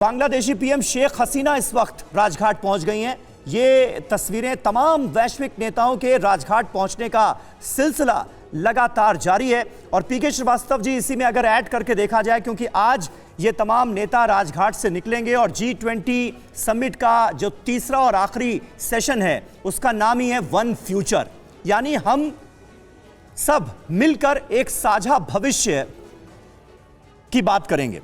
Bangladeshi PM Sheikh Hasina इस वक्त राजघाट पहुंच गई हैं। ये तस्वीरें तमाम वैश्विक नेताओं के राजघाट पहुंचने का सिलसिला लगातार जारी है। और पीके श्रीवास्तव जी, इसी में अगर ऐड करके देखा जाए, क्योंकि आज ये तमाम नेता राजघाट से निकलेंगे और G20 समिट का जो तीसरा और आखिरी सेशन है उसका नाम ही है वन फ्यूचर, यानी हम सब मिलकर एक साझा भविष्य की बात करेंगे।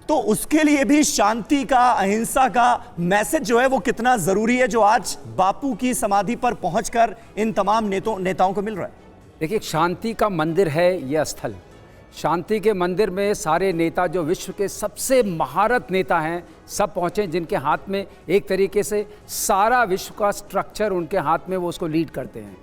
तो उसके लिए भी शांति का, अहिंसा का मैसेज जो है वो कितना जरूरी है, जो आज बापू की समाधि पर पहुंचकर इन तमाम नेताओं को मिल रहा है। देखिए, शांति का मंदिर है यह स्थल। शांति के मंदिर में सारे नेता, जो विश्व के सबसे महारत नेता हैं, सब पहुंचे, जिनके हाथ में एक तरीके से सारा विश्व का स्ट्रक्चर उनके हाथ में, वो उसको लीड करते हैं।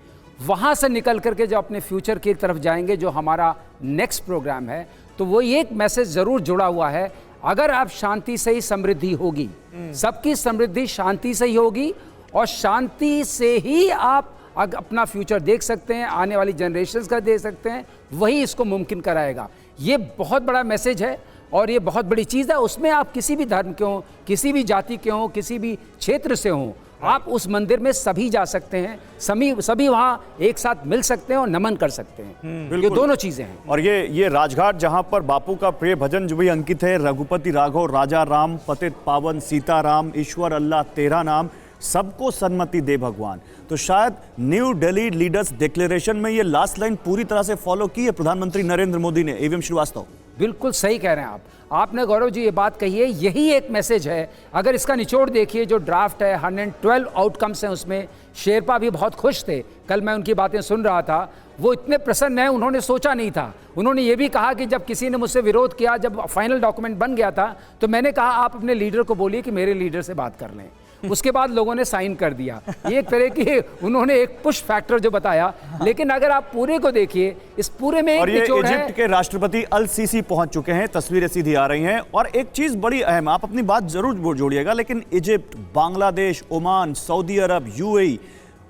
वहाँ से निकल करके जो अपने फ्यूचर की तरफ जाएंगे, जो हमारा नेक्स्ट प्रोग्राम है, तो वो एक मैसेज ज़रूर जुड़ा हुआ है। अगर आप शांति से ही समृद्धि होगी, सबकी समृद्धि शांति से ही होगी, और शांति से ही आप अपना फ्यूचर देख सकते हैं, आने वाली जनरेशन्स का देख सकते हैं, वही इसको मुमकिन कराएगा। ये बहुत बड़ा मैसेज है और ये बहुत बड़ी चीज़ है। उसमें आप किसी भी धर्म के हों, किसी भी जाति के हों, किसी भी क्षेत्र से हों, आप उस मंदिर में सभी जा सकते हैं, सभी वहाँ एक साथ मिल सकते हैं और नमन कर सकते हैं। ये दोनों चीज़ें हैं। और ये राजघाट जहाँ पर बापू का प्रिय भजन जो भी अंकित है, रघुपति राघव राजा राम, पतित पावन सीताराम, ईश्वर अल्लाह तेरा नाम, सबको सन्मति दे भगवान। तो शायद न्यू दिल्ली लीडर्स डिक्लेरेशन में ये लास्ट लाइन पूरी तरह से फॉलो की है प्रधानमंत्री नरेंद्र मोदी ने। एवीएम श्रीवास्तव, बिल्कुल सही कह रहे हैं आप। आपने गौरव जी ये बात कही है, यही एक मैसेज है। अगर इसका निचोड़ देखिए, जो ड्राफ्ट है 112 आउटकम्स हैं उसमें। शेरपा भी बहुत खुश थे, कल मैं उनकी बातें सुन रहा था, वो इतने प्रसन्न हैं, उन्होंने सोचा नहीं था। उन्होंने ये भी कहा कि जब किसी ने मुझसे विरोध किया, जब फाइनल डॉक्यूमेंट बन गया था, तो मैंने कहा आप अपने लीडर को बोलिए कि मेरे लीडर से बात कर लें। उसके बाद लोगों ने साइन कर दिया। ये एक तरह की उन्होंने एक पुश फैक्टर जो बताया। लेकिन अगर आप पूरे को देखिए, इस पूरे में एक निचोड़ है। इजिप्ट के राष्ट्रपति अल सीसी पहुंच चुके हैं, तस्वीरें सीधी आ रही हैं। और एक चीज बड़ी अहम, आप अपनी बात जरूर जोड़िएगा, लेकिन इजिप्ट, बांग्लादेश, ओमान, सऊदी अरब, यूएई,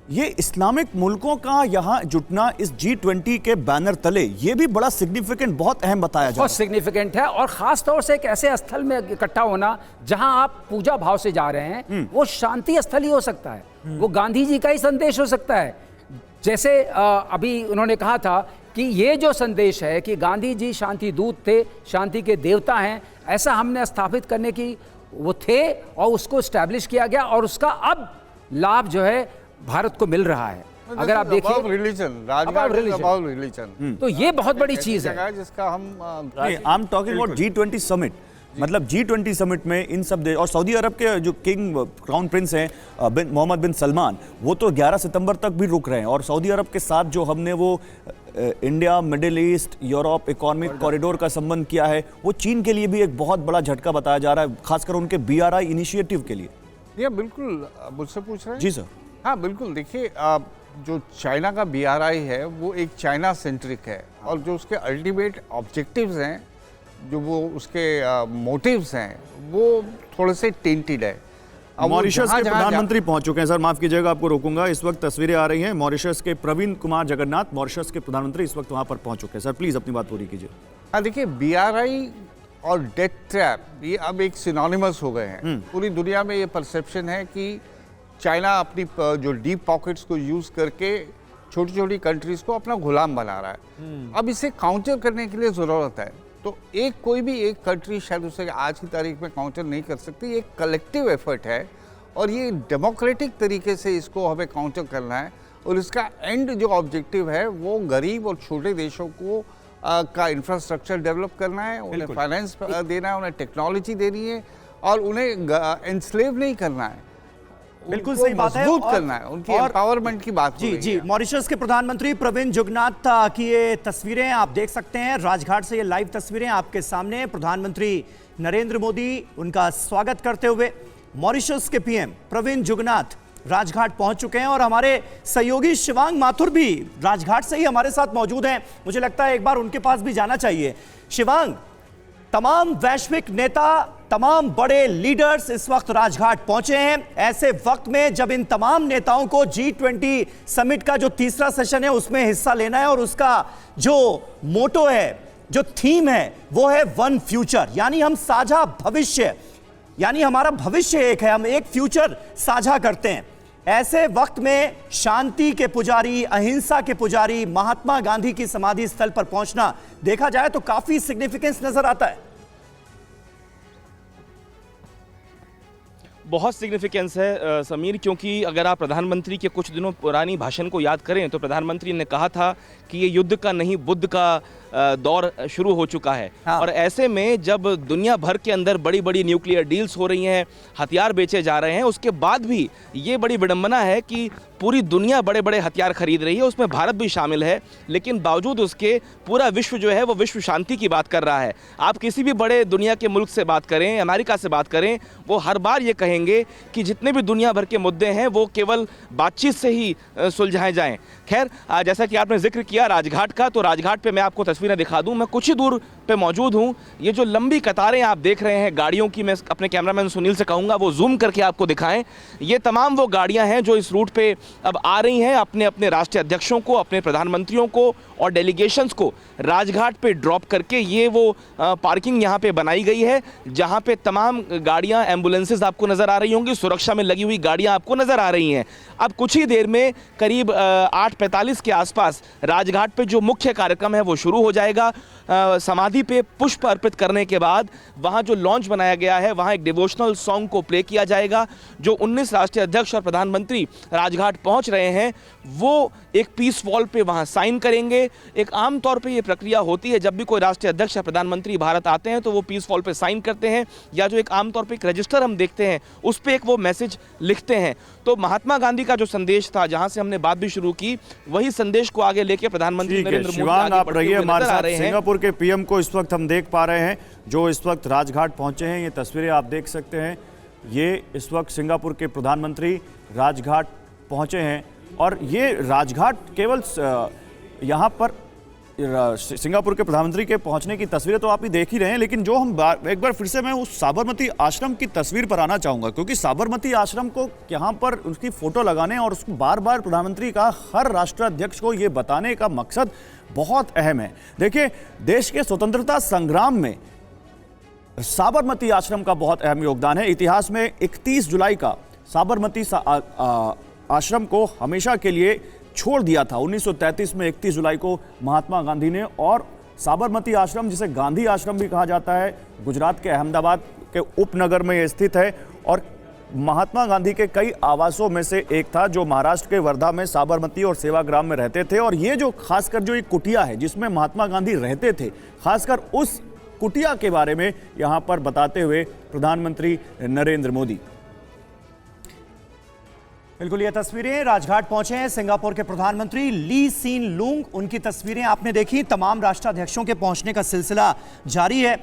ये इस्लामिक मुल्कों का यहाँ जुटना इस G20 के बैनर तले, ये भी बड़ा सिग्निफिकेंट, बहुत अहम बताया जाता है। बहुत सिग्निफिकेंट है। और खास तौर से एक ऐसे स्थल में इकट्ठा होना जहां आप पूजा भाव से जा रहे हैं, वो शांति स्थल ही हो सकता है, वो गांधी जी का ही संदेश हो सकता है। जैसे अभी उन्होंने कहा था कि ये जो संदेश है कि गांधी जी शांति दूत थे, शांति के देवता हैं, ऐसा हमने स्थापित करने की वो थे, और उसको स्टैब्लिश किया गया, और उसका अब लाभ जो है भारत को मिल रहा है। अगर आप देखिए, रिलीजन, तो ये बहुत बड़ी चीज है जिसका हम I am talking about G20 summit. मतलब G20 समिट में इन सब देश, और सऊदी अरब के जो किंग क्राउन प्रिंस हैं मोहम्मद बिन सलमान, वो तो 11 सितंबर तक भी रुक रहे हैं। और सऊदी अरब के साथ जो हमने वो India middle east Europe economic corridor का संबंध किया है, वो चीन के लिए भी एक बहुत बड़ा झटका बताया जा रहा है, खासकर उनके BRI इनिशिएटिव के लिए। ये बिल्कुल मुझसे पूछ रहे हैं? जी सर। हाँ बिल्कुल। देखिए, जो चाइना का BRI है वो एक चाइना सेंट्रिक है, और जो उसके अल्टीमेट ऑब्जेक्टिव्स हैं, जो वो उसके मोटिव्स हैं, वो थोड़े से टेंटेड है। मॉरिशस के प्रधानमंत्री पहुंच चुके हैं। सर माफ कीजिएगा, आपको रोकूंगा। इस वक्त तस्वीरें आ रही हैं मॉरिशस के प्रवीण कुमार जगन्नाथ, मॉरिशस के प्रधानमंत्री इस वक्त वहां पर पहुंच चुके हैं। सर प्लीज अपनी बात पूरी कीजिए। हाँ देखिए, BRI और डेथ ट्रैप ये अब एक सिनोनिमस हो गए हैं। पूरी दुनिया में ये परसेप्शन है कि चाइना अपनी जो डीप पॉकेट्स को यूज करके छोटी छोटी कंट्रीज को अपना गुलाम बना रहा है। अब इसे काउंटर करने के लिए ज़रूरत है। तो कोई भी एक कंट्री शायद उसे आज की तारीख में काउंटर नहीं कर सकती। एक कलेक्टिव एफर्ट है, और ये डेमोक्रेटिक तरीके से इसको हमें काउंटर करना है। और इसका एंड जो ऑब्जेक्टिव है वो गरीब और छोटे देशों को का इंफ्रास्ट्रक्चर डेवलप करना है, उन्हें फाइनेंस देना है, उन्हें टेक्नोलॉजी देनी है, और उन्हें एनस्लेव नहीं करना है। बिल्कुल सही बात है, मजबूत करना है, उनकी एम्पावरमेंट की बात जी। मॉरिशस के प्रधानमंत्री प्रवीण जुगनाथ की ये तस्वीरें आप देख सकते हैं राजघाट से। ये लाइव तस्वीरें आपके सामने, प्रधानमंत्री नरेंद्र मोदी उनका स्वागत करते हुए। मॉरिशस के पीएम प्रवीण जुगनाथ राजघाट पहुंच चुके हैं, और हमारे सहयोगी शिवांग माथुर भी राजघाट से ही हमारे साथ मौजूद हैं। मुझे लगता है एक बार उनके पास भी जाना चाहिए। शिवांग, तमाम वैश्विक नेता, तमाम बड़े लीडर्स इस वक्त राजघाट पहुंचे हैं, ऐसे वक्त में जब इन तमाम नेताओं को G20 समिट का जो तीसरा सेशन है उसमें हिस्सा लेना है, और उसका जो मोटो है, जो थीम है, वो है वन फ्यूचर, यानी हम साझा भविष्य यानी हमारा भविष्य एक है, हम एक फ्यूचर साझा करते हैं। ऐसे वक्त में शांति के पुजारी, अहिंसा के पुजारी महात्मा गांधी की समाधि स्थल पर पहुंचना देखा जाए तो काफी सिग्निफिकेंस नजर आता है। बहुत सिग्निफिकेंस है समीर, क्योंकि अगर आप प्रधानमंत्री के कुछ दिनों पुरानी भाषण को याद करें तो प्रधानमंत्री ने कहा था कि ये युद्ध का नहीं बुद्ध का दौर शुरू हो चुका है। हाँ। और ऐसे में जब दुनिया भर के अंदर बड़ी बड़ी न्यूक्लियर डील्स हो रही हैं, हथियार बेचे जा रहे हैं, उसके बाद भी ये बड़ी विडंबना है कि पूरी दुनिया बड़े बड़े हथियार खरीद रही है, उसमें भारत भी शामिल है, लेकिन बावजूद उसके पूरा विश्व जो है वो विश्व शांति की बात कर रहा है। आप किसी भी बड़े दुनिया के मुल्क से बात करें, अमेरिका से बात करें, वो हर बार ये कहेंगे कि जितने भी दुनिया भर के मुद्दे हैं वो केवल बातचीत से ही सुलझाए जाएं। खैर, जैसा कि आपने जिक्र किया राजघाट का, तो राजघाट पे मैं आपको तस्वीरें दिखा दूं। मैं कुछ ही दूर पे मौजूद हूं। ये जो लंबी कतारें आप देख रहे हैं गाड़ियों की, मैं अपने कैमरामैन सुनील से कहूंगा वो जूम करके आपको दिखाएं। ये तमाम वो गाड़ियां हैं जो इस रूट पे अब आ रही हैं, अपने अपने राष्ट्रीय अध्यक्षों को, अपने प्रधानमंत्रियों को और डेलीगेशंस को राजघाट पे ड्रॉप करके। ये वो पार्किंग यहाँ पे बनाई गई है जहाँ पे तमाम गाड़ियाँ, एम्बुलेंसेज आपको नज़र आ रही होंगी, सुरक्षा में लगी हुई गाड़ियाँ आपको नज़र आ रही हैं। अब कुछ ही देर में करीब 8:45 के आसपास राजघाट पे जो मुख्य कार्यक्रम है वो शुरू हो जाएगा। समाधि पे पुष्प अर्पित करने के बाद वहाँ जो लॉन्च बनाया गया है वहाँ एक डिवोशनल सॉन्ग को प्ले किया जाएगा। जो 19 राष्ट्रीय अध्यक्ष और प्रधानमंत्री राजघाट पहुँच रहे हैं वो एक पीस वॉल पे वहाँ साइन करेंगे। एक आम तौर पे ये प्रक्रिया होती है, जब भी कोई राष्ट्रीय अध्यक्ष या प्रधानमंत्री भारत आते हैं तो वो पीस वॉल पे साइन करते हैं, या जो एक आम तौर पे एक रजिस्टर हम देखते हैं उस पे एक वो मैसेज लिखते हैं। तो महात्मा गांधी का जो संदेश था, जहां से हमने बात भी शुरू की, वही संदेश को आगे लेके प्रधानमंत्री नरेंद्र मोदी शिवांग, आप रहिए हमारे साथ। हैं। सिंगापुर के पीएम को इस वक्त हम देख पा रहे हैं जो इस वक्त राजघाट पहुंचे हैं। ये तस्वीरें आप देख सकते हैं। ये इस वक्त सिंगापुर के प्रधानमंत्री राजघाट पहुंचे हैं और ये राजघाट केवल यहाँ पर सिंगापुर के प्रधानमंत्री के पहुंचने की तस्वीरें तो आप ही देख ही रहे हैं, लेकिन जो हम एक बार फिर से मैं उस साबरमती आश्रम की तस्वीर पर आना चाहूंगा, क्योंकि साबरमती आश्रम को यहाँ पर उसकी फोटो लगाने और उसको बार बार प्रधानमंत्री का हर राष्ट्राध्यक्ष को ये बताने का मकसद बहुत अहम है। देखिए, देश के स्वतंत्रता संग्राम में साबरमती आश्रम का बहुत अहम योगदान है। इतिहास में 31 जुलाई का साबरमती आश्रम को हमेशा के लिए छोड़ दिया था। 1933 में 31 जुलाई को महात्मा गांधी ने, और साबरमती आश्रम जिसे गांधी आश्रम भी कहा जाता है, गुजरात के अहमदाबाद के उपनगर में यह स्थित है और महात्मा गांधी के कई आवासों में से एक था जो महाराष्ट्र के वर्धा में साबरमती और सेवाग्राम में रहते थे। और ये जो खासकर जो एक कुटिया है जिसमें महात्मा गांधी रहते थे, खासकर उस कुटिया के बारे में यहाँ पर बताते हुए प्रधानमंत्री नरेंद्र मोदी। बिल्कुल, ये तस्वीरें राजघाट पहुंचे हैं सिंगापुर के प्रधानमंत्री ली सीन लूंग। उनकी तस्वीरें आपने देखी। तमाम राष्ट्राध्यक्षों के पहुंचने का सिलसिला जारी है।